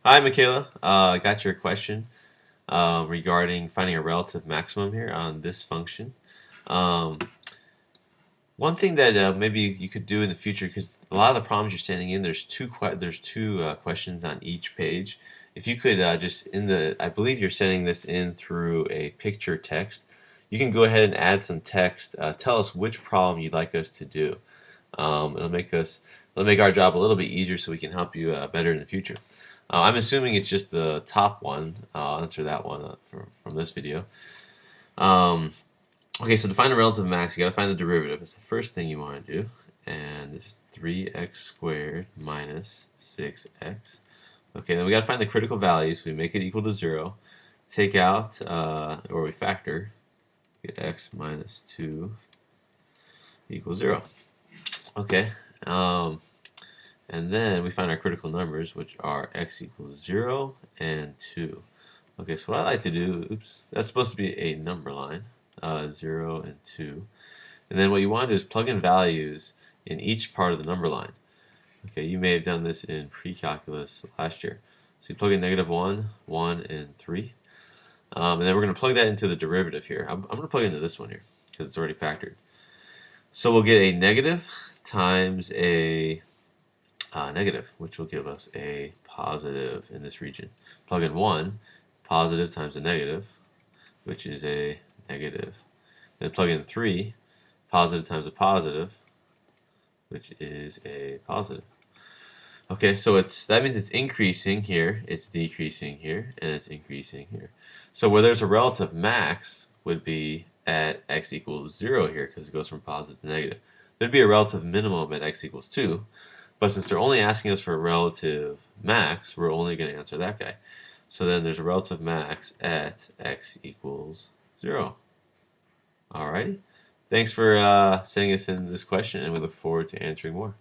Hi, Michaela. I got your question regarding finding a relative maximum here on this function. Um, One thing that maybe you could do in the future, because a lot of the problems you're sending in, there's two questions on each page. If you could just I believe you're sending this in through a picture text. You can go ahead and add some text. Tell us which problem you'd like us to do. It'll make our job a little bit easier so we can help you better in the future. I'm assuming it's just the top one. I'll answer that one from this video. Um, okay, so to find a relative max, you got to find the derivative. It's the first thing you want to do. And this is 3x squared minus 6x. Okay, then we got to find the critical value, so we make it equal to 0. Take out, or we factor, get x minus 2 equals 0. Okay, and then we find our critical numbers, which are x equals 0 and 2. Okay, so what I like to do, oops, that's supposed to be a number line, 0 and 2. And then what you want to do is plug in values in each part of the number line. Okay, you may have done this in pre-calculus last year. So you plug in -1, 1, and 3. And then we're going to plug that into the derivative here. I'm going to plug into this one here because it's already factored. So we'll get a negative times a negative, which will give us a positive in this region. Plug in 1, positive times a negative, which is a negative. Then plug in 3, positive times a positive, which is a positive. Okay, so that means it's increasing here, it's decreasing here, and it's increasing here. So where there's a relative max would be at x equals 0 here, because it goes from positive to negative. There'd be a relative minimum at x equals 2, but since they're only asking us for a relative max, we're only going to answer that guy. So then there's a relative max at x equals 0. Alrighty. Thanks for sending us in this question, and we look forward to answering more.